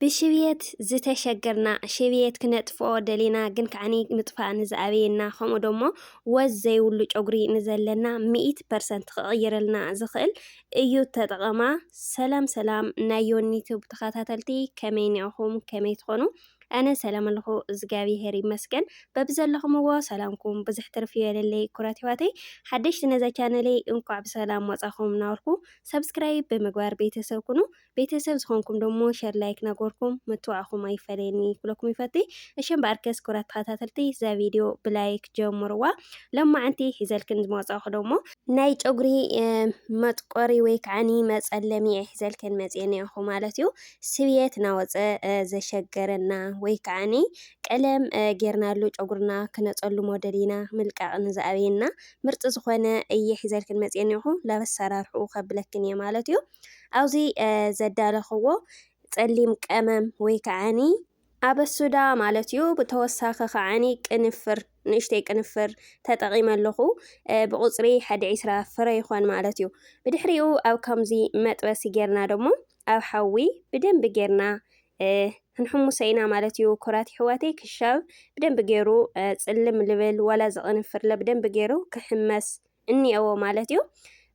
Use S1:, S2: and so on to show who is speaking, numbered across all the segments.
S1: ብሽብየት ዝተሸገርና ሽብየት ክነጥፍኦ ደሊና ግን ከዓኒ ምጥፋእ ንዝኣበየና ከምኡ ደሞ ወዝ ዘይብሉ ጨጉሪ ንዘለና 100% ክቕይረልና ዝኽእል እዩ ተጠቐማ። ሰላም ሰላም ናይ ዩኒቲዩብ ተኸታተልቲ ከመይ ኒአኹም ከመይ ትኾኑ? ኣነ ሰላም ኣለኹ እግዚአብሔር ይመስገን። በብዘለኹምዎ ሰላምኩም ብዙሕ ትርፊ የለለይ ኩራት ህይወተይ። ሓደሽቲ ነዛ ቻነለይ እንኳዕ ብሰላም ወጻኹም ናበልኩ ሰብስክራይብ ብምግባር ቤተሰብ ኩኑ። ቤተሰብ ዝኾንኩም ደሞ ሸር ላይክ ናገርኩም ምትዋዕኹም ኣይፈለየኒ ክብለኩም ይፈቲ። እሽን በኣርከስ ኩራት ተኸታተልቲ እዛ ቪድዮ ብላይክ ጀምርዋ። ሎማዓንቲ ሒዘልክን ዝመጻኹ ደሞ ናይ ጨጉሪ መጥቆሪ ወይ ከዓኒ መጸለሚ ሒዘልክን መጽአኒ ኢኹ ማለት እዩ። ስብየት ናወፀ ዘሸገረና ወይ ከዓኒ ቀለም ጌርናሉ ጨጉርና ክነጸሉ ሞዴሊና ምልቃቕ ንዝኣበየና ምርጥ ዝኾነ እየ ሒዘልክን መጽአኒ ኢኹ። ላበሰራርሑ ከብለክን እየ ማለት እዩ። ኣብዚ ዘዳለኽዎ ጸሊም ቀመም ወይ ከዓኒ ኣበሱዳ ማለት እዩ። ብተወሳኺ ከዓኒ ቅንፍር ንእሽተይ ቅንፍር ተጠቒመ ኣለኹ ብቁፅሪ 120 ፍረ ይኾን ማለት እዩ። ብድሕሪኡ ኣብ ከምዚ መጥበሲ ጌርና ደሞ ኣብ ሓዊ ብደንብ ጌርና ክንሕሙሰ ኢና ማለት እዩ። ኩራት ሕዋተይ ክሻብ ብደንብ ገይሩ ጽልም ልብል ወላ ዝቕንፍር ብደንብ ገይሩ ክሕመስ እኒአዎ ማለት እዩ።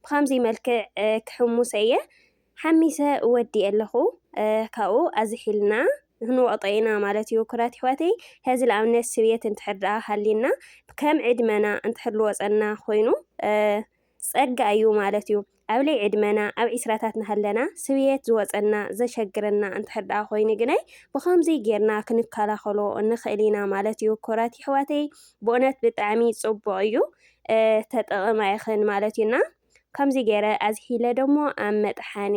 S1: ብከምዚ መልክዕ ክሕሙሰ እየ ሓሚሰ ወዲእ ኣለኹ። ካብኡ ኣዝሒልና ክንወቕጠይና ማለት እዩ። ኩራት ሕዋተይ ሕዚ ለኣብነት ስብየት እንድሕር ደኣ ሃሊና ከም ዕድመና እንድሕር ዝወፀና ኮይኑ ፀጋ እዩ ማለት እዩ። ኣብ ለይ ዕድመና ኣብ 20ታት ናሃለና ስብየት ዝወፀና ዘሸግረና እንድሕር ደኣ ኮይኑ ግናይ ብከምዚ ጌርና ክንከላኸሎ ንኽእል ኢና ማለት እዩ። ኩራት ሕዋተይ ብእውነት ብጣዕሚ ጽቡቕ እዩ ተጠቕማ ይኽን ማለት እዩና ከምዚ ገይረ ኣዝሒለ ደሞ ኣብ መጥሓኒ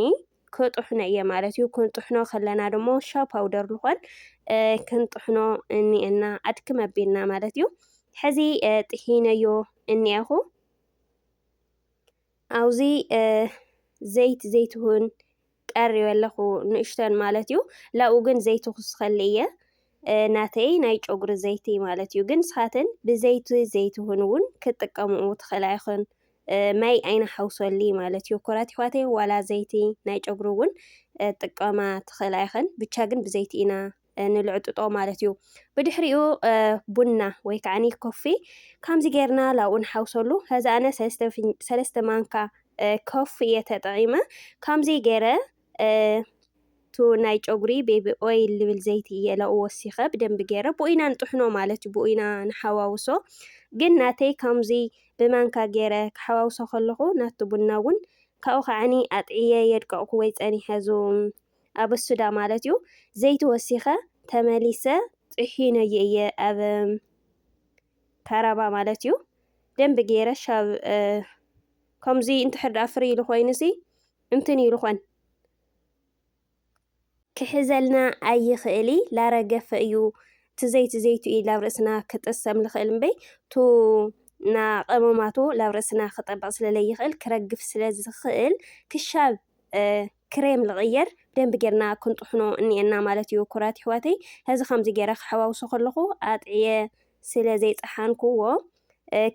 S1: ክጥሕኖ እየ ማለት እዩ። ክንጥሕኖ ከለና ደሞ ሻው ፓውደር ልኾን ክንጥሕኖ እኒአና ኣድክም ኣቢልና ማለት እዩ። ሕዚ ጥሒነዮ እኒአኹ ኣብዚ ዘይት ዘይትሁን ቀሪብ ኣለኹ ንእሽተን ማለት እዩ። ላኡ ግን ዘይቲ ክስኸሊ እየ ናተይ ናይ ጨጉሪ ዘይቲ ማለት እዩ። ግን ስኻትን ብዘይቲ ዘይትሁን እውን ክጥቀምኡ ትኽእላ ኢኹን ማይ ኣይነሓውሰሊ ማለት እዩ። ኩራት ሕዋተይ ዋላ ዘይቲ ናይ ጨጉሪ እውን ጥቀማ ትኽእላ ኢኹን ብቻ ግን ብዘይቲ ኢና ንልዕጥጦ ማለት እዩ። ብድሕሪኡ ቡና ወይ ከዓኒ ኮፊ ከምዚ ጌርና ላኡ ንሓውሰሉ። ከዛ ኣነ 3 ማንካ ኮፊ እየ ተጠቒመ ከምዚ ገይረ ቱ ናይ ጨጉሪ ቤቢ ኦይል ልብል ዘይቲ እየ ላኡ ወሲኸ ብደንቢ ገይረ ብኡኢና ንጥሕኖ ማለት እዩ። ብኡኢና ንሓዋውሶ ግን ናተይ ከምዚ ብማንካ ገይረ ክሓዋውሶ ከለኹ ናቱ ቡና እውን ካብኡ ከዓኒ ኣጥዕየ የድቀቕኩ ወይ ጸኒሐ ዙ ኣበሱዳ ማለት እዩ። ዘይቲ ወሲኸ ተመሊሰ ጥሒነዮ እየ ኣብ ካራባ ማለት እዩ። ደንቢ ገይረ ሻብ ከምዚ እንድሕር ደኣ ፍሪ ኢሉ ኮይኑሲ እንትን ኢሉ ኾን ክሕዘልና ኣይኽእሊ ላረገፈ እዩ። እቲ ዘይቲ ዘይቱ እዩ ላብ ርእስና ክጥሰም ልኽእል እምበይ ቱ ና ቀመማቱ ላብ ርእስና ክጠበቕ ስለለይኽእል ክረግፍ ስለ ዝኽእል ክሻብ ክሬም ልቕየር ብደንቢ ጌርና ክንጥሕኖ እኒአና ማለት እዩ። ኩራት ሕዋተይ ሕዚ ከምዚ ገይረ ክሓዋውሶ ከለኹ ኣጥዕየ ስለ ዘይፀሓንኩዎ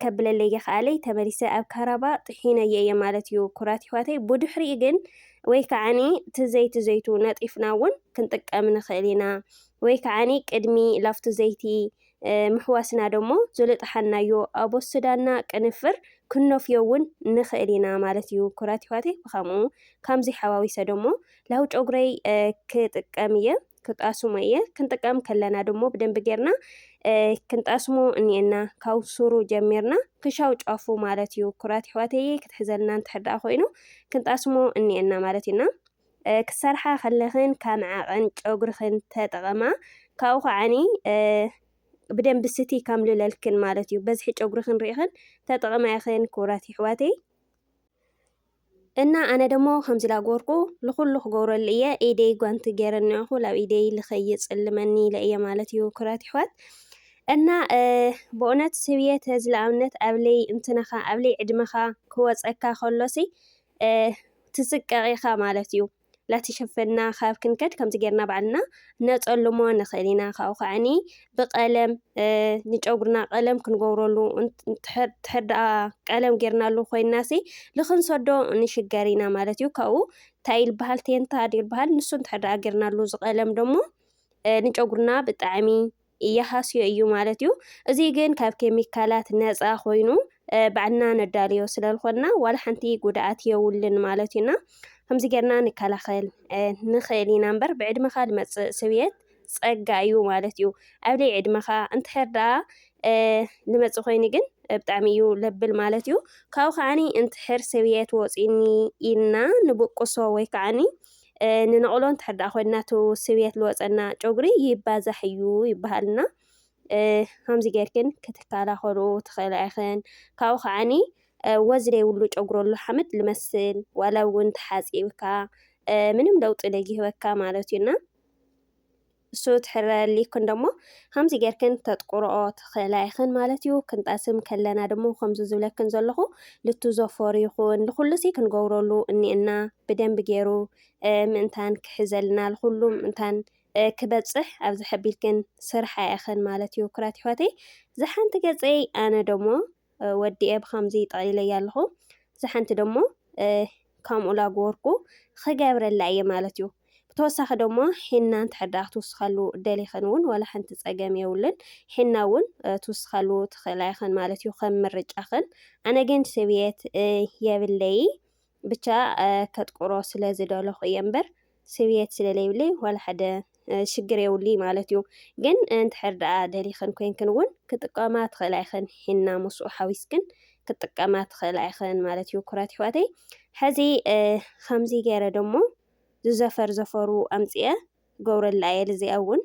S1: ከብለለይ ከኣለይ ተመሊሰ ኣብ ካራባ ጥሒነዮ እየ ማለት እዩ። ኩራት ሕዋተይ ብድሕሪኡ ግን ወይ ከዓኒ እቲ ዘይቲ ዘይቱ ነጢፍና እውን ክንጥቀም ንኽእል ኢና ወይ ከዓኒ ቅድሚ ላፍቲ ዘይቲ ምሕዋስና ደሞ ዝልጥሓናዮ ኣበሱዳና ቅንፍር ክነፍዮ እውን ንኽእል ኢና ማለት እዩ። ኩራት ሕዋተይ ብኸምኡ ከምዚ ሓዋዊሰ ደሞ ላው ጨጉረይ ክጥቀም እየ ክጣስሞ እየ። ክንጥቀም ከለና ደሞ ብደንቢ ጌርና ክንጣስሞ እኒአና ካብ ሱሩ ጀሚርና ክሻው ጫፉ ማለት እዩ። ኩራት ሕዋተይ ክትሕዘልና እንድሕር ደኣ ኮይኑ ክንጣስሞ እኒአና ማለት ኢና ክሰርሓ ከለኽን ካብ ዓቐን ጨጉርኽን ተጠቐማ ካብኡ ከዓኒ ብደንቢ ስቲ ከም ልለልክን ማለት እዩ። በዝሒ ጨጉርኽን ርኢኽን ተጠቐማ ኢኽን ኩራት ሕዋተይ እና ኣነ ደሞ ከምዚ ላገበርኩ ልኹሉ ክገብረሉ እየ። ኢደይ ጓንቲ ገይረ እኒአኹ ላብ ኢደይ ልኸይጽልመኒ ለእየ ማለት እዩ። ኩራት ሕዋት እና ብእውነት ስብየት ዝለኣብነት ኣብ ለይ እንትነኻ ኣብ ለይ ዕድመኻ ክወፀካ ከሎሲ ትስቀቕ ኢኻ ማለት እዩ። لا تشفنا خاف كنكد كم تجرنا بعدنا نتصلمو نخلينا خاو خعني بقلم نجورنا قلم كنجورلو انت تحد قلم جرنا له خوي الناسي لخن صدو نشجرينا مالتيو كاو تايل بحال تينتا دير بحال نسون تحد جرنا له قلم دمو نجورنا بطعمي يحاسيو ايو مالتيو ازي جن كاب كيميكالات نصا خوينو بعدنا نداليو ስለልኾና ዋላ ሓንቲ ጉድኣት የውልን ማለትና ከምዚ ጌርና ንከላኸል ንኽእል ኢና እምበር ብዕድመኻ ልመፅእ ስብየት ፀጋ እዩ ማለት እዩ ኣብ ለይ ዕድመኻ እንድሕር ደኣ ልመፅእ ኮይኑ ግን ብጣዕሚ እዩ ለብል ማለት እዩ ካብኡ ከዓኒ እንድሕር ስብየት ወፂኒ ኢልና ንብቁሶ ወይ ከዓኒ ንነቕሎ እንድሕር ደኣ ኮይና እቲ ስብየት ልወፀና ጨጉሪ ይባዛሕ እዩ ይበሃልና ከምዚ ጌርክን ክትከላኸሉ ትኽእል ኢኽን ካብኡ ከዓኒ ወዝ ዘይብሉ ጨጉረሉ ሓመድ ልመስል ዋላ እውን ተሓፂብካ ምንም ለውጢ ለይህበካ ማለት እዩና እሱ ትሕረሊክን ደሞ ከምዚ ጌርክን ተጥቁርኦ ትኽእል ኢኽን ማለት እዩ ክንጣስም ከለና ደሞ ከምዚ ዝብለክን ዘለኹ ልትዘፈር ይኹን ንኩሉሲ ክንገብረሉ እኒአና ብደንቢ ገይሩ ምእንታን ክሕዘልና ለኩሉ ምእንታን ክበፅሕ ኣብ ዝሕቢልክን ስራሕ ኢኽን ማለት እዩ ኩራት ሕወተይ ዝሓንቲ ገፀይ ኣነ ደሞ ወዲኤ ብከምዚ ጠቕሊለያ ኣለኹ ዝሓንቲ ደሞ ከምኡ ላገበርኩ ክገብረላ እየ ማለት እዩ ብተወሳኺ ደሞ ሒና እንድሕር ደኣ ክትውስኻሉ ደሊኽን እውን ዋላ ሓንቲ ፀገም የብልን ሒና እውን ትውስኻሉ ትኽእል ኢኽን ማለት እዩ ከም ምርጫኽን ኣነ ግን ስብየት የብለይ ብቻ ከጥቁሮ ስለ ዝደለኹ እየ እምበር ስብየት ስለለይብለይ ዋላ ሓደ ሽግር የብሊ ማለት እዩ ግን እንድሕር ደኣ ደሊኽን ኮንክን እውን ክጥቀማ ትኽእል ኢኽን ሒና ምስኡ ሓዊስክን ክጥቀማ ትኽእል ኢኽን ማለት እዩ ኩራት ሕወተይ ሕዚ ከምዚ ገይረ ደሞ ዝዘፈሩ ኣምፅአ ገብረላ እየ ልዚኣ እውን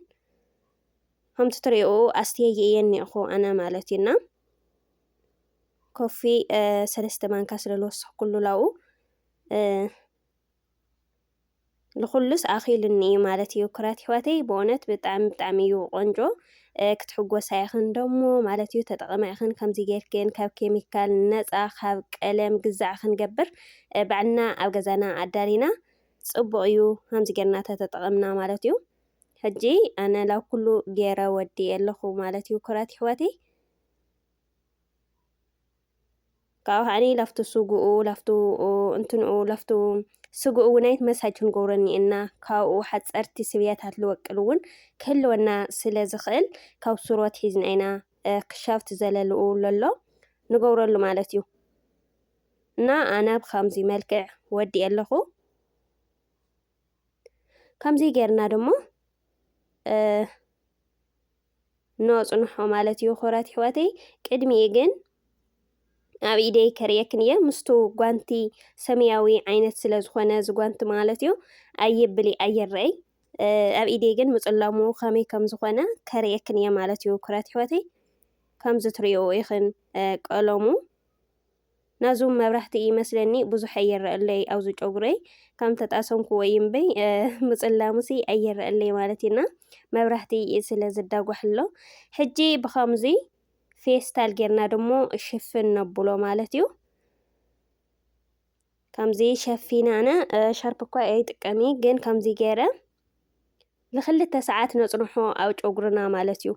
S1: ከምቲ ትሪኡ ኣስተየይ እየ እኒአኹ ኣነ ማለት እዩና ኮፊ 3 ማንካ ስለልወስኽ ኩሉ ላኡ ልኩሉስ ኣኺልኒ ማለት እዩ ኩራት ሕወተይ ብእውነት ብጣዕሚ እዩ ቆንጆ ክትሕጎሳ ኢኽን ደሞ ማለት እዩ ተጠቐማ ኢኽን ከምዚ ጌርክን ካብ ኬሚካል ነፃ ካብ ቀለም ግዛዕ ክንገብር ባዕልና ኣብ ገዛና ኣዳሊና ፅቡቅ እዩ ከምዚ ጌርና ተጠቐምና ማለት እዩ ሕጂ ኣነ ላብ ኩሉ ገይረ ወዲ ኣለኹ ማለት እዩ ኩራት ሕወተይ ካብኡ ከዓኒ ላፍቱ ስጉኡ ላፍቱ እንትንኡ ላፍቱ ስጉኡ ውናይት መሳጅ ክንገብሮ እኒአና ካብኡ ሓፀርቲ ስብያታት ልወቅል እውን ክህልወና ስለ ዝኽእል ካብ ስሮት ሒዝና ኢና ክሻፍቲ ዘለልኡ ዘሎ ንገብረሉ ማለት እዩ እና ኣነ ብከምዚ መልክዕ ወዲ ኣለኹ ከምዚ ጌርና ደሞ ነፅንሖ ማለት እዩ ኩራት ሕወተይ ቅድሚኡ ግን ኣብ ኢደይ ከርእየክን እየ ምስቱ ጓንቲ ሰማያዊ ዓይነት ስለ ዝኾነ ዝጓንቲ ማለት እዩ ኣይብል ኣይረአይ ኣብ ኢደይ ግን ምፅላሙ ከመይ ከም ዝኾነ ከርእየክን እየ ማለት እዩ ኩራት ሕወተይ ከምዚ ትሪእዎ ኢኽን ቀለሙ ናዙ መብራህቲ ይመስለኒ ብዙሕ ኣይረአለይ ኣብዚ ጨጉረይ ከም ተጣሰምኩ ወይ እምበይ ምፅላሙሲ ኣይረአለይ ማለት ኢና መብራህቲ ስለ ዝዳጓሕሎ ሕጂ ብከምዚ ፌስታል ጌርና ደሞ ሽፍን ነብሎ ማለት እዩ ከምዚ ሸፊና ኣነ ሻርፕ እኳ ኣይጥቀሚ ግን ከምዚ ገይረ ል2 ሰዓት ነፅንሖ ኣብ ጨጉርና ማለት እዩ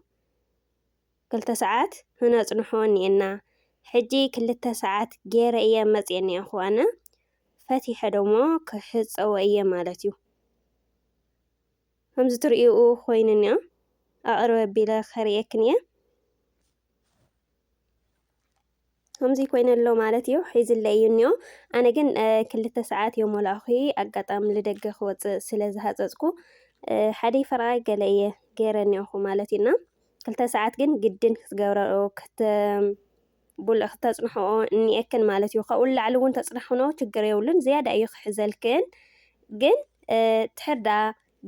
S1: 2 ሰዓት ነፅንሖ እኒአና ሕጂ 2 ሰዓት ገይረ እየ መፅአ እኒአኹ ኣነ ፈቲሐ ደሞ ክሕፀቦ እየ ማለት እዩ ከምዚ ትሪእኡ ኮይኑ እኒኦ ኣቕርበ ኣቢለ ከርእየክን እየ ከምዚ ኮይነሎ ማለት እዩ ሒዝለይ እኒኦ ኣነ ግን 2 ሰዓት የመላኺ ኣጋጣሚ ልደገ ክወፅእ ስለ ዝሃፀፅኩ ሓደ ፈርቓይ ገለ እየ ገይረ እኒአኹ ማለት ኢና 2 ሰዓት ግን ግድን ክትገብረኦ ቡልዕ ክተፅንሕኦ እኒአክን ማለት እዩ ካብኡ ላዕሊ እውን ተፅናሕኖ ችግር የብሉን ዝያዳ እዩ ክሕዘልክን ግን ትሕር ደኣ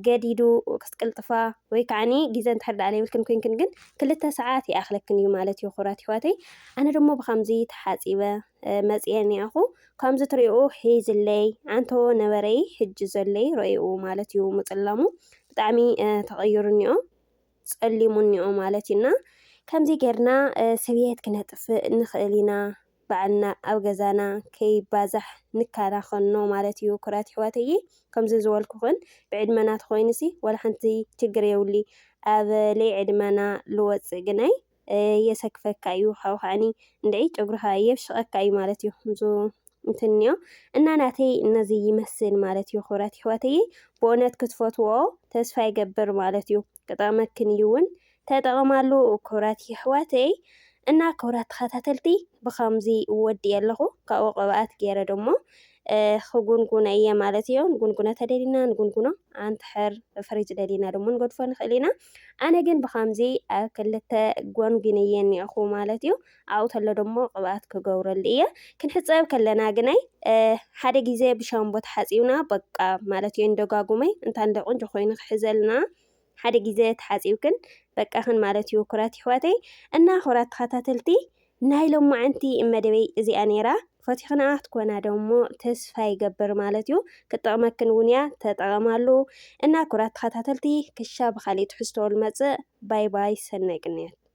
S1: ገዲዱ ክትቅልጥፋ ወይ ከዓኒ ግዜ እንድሕር ደኣ ለይብልክን ኮንክን ግን 2 ሰዓት ይኣኽለክን እዩ ማለት እዩ ኩራት ሕወተይ ኣነ ደሞ ብከምዚ ተሓፂበ መፅአ እኒአኹ ከምዚ ትሪእኡ ሒዝለይ ዓንቶ ነበረይ ሕጂ ዘለይ ረእዩ ማለት እዩ ምፅላሙ ብጣዕሚ ተቐይሩ እኒኦ ፀሊሙ እኒኦ ማለት እዩና ከምዚ ጌርና ስብየት ክነጥፍእ ንኽእል ኢና ባዕልና ኣብ ገዛና ከይባዛሕ ንከላኸሎ ማለት እዩ ኩራት ኣሕዋተይ ከምዚ ዝበልኩኹን ብዕድመና ተኾይኑሲ ወላ ሓንቲ ችግር የብሉ ኣብ ለይ ዕድመና ልወፅእ ግናይ የሰክፈካ እዩ ካብኡ ከዓኒ እንድዒ ጨጉርኻ የብሽቐካ እዩ ማለት እዩ እንትንዮ እና ናተይ ነዚ ይመስል ማለት እዩ ኩራት ኣሕዋተይ ብእውነት ክትፈትዎ ተስፋ ይገብር ማለት እዩ ክጠቕመክን እዩ እውን ተጠቐማሉ ኩራት ኣሕዋተይ እና ኩራት ተኸታተልቲ ብኸምዚ እወዲእ ኣለኹ ካብኡ ቅብኣት ገይረ ደሞ ክጉንጉነ እየ ማለት እዩ ንጉንጉኖ ተደሊና ንጉንጉኖ ኣንትሕር ፍሪጅ ደሊና ደሞ ንገድፎ ንኽእል ኢና ኣነ ግን ብኸምዚ ኣብ ክልተ ጓንጉነየ እኒአኹ ማለት እዩ ኣብኡ ተሎ ደሞ ቅብኣት ክገብረሉ እየ ክንሕፀብ ከለና ግናይ ሓደ ግዜ ብሻምቦ ተሓፂብና በቃ ማለት እዩ እንደጓጉመይ እንታ እንደ ቆንጆ ኮይኑ ክሕዘልና ሓደ ግዜ ተሓፂብክን በቃኽን ማለት እዩ ኩራት ኣሕዋተይ እና ኩራት ተኸታተልቲ ናይ ሎማዓንቲ መደበይ እዚኣ ነይራ ፈቲኽና ክትኮና ደሞ ተስፋ ይገብር ማለት እዩ ክጠቕመክን እውን እያ ተጠቐማሉ እና ኩራት ተኸታተልቲ ክሻ ብካሊእ ትሕዝቶ ልመፅእ ባይ ባይ ሰናይ ቅንያት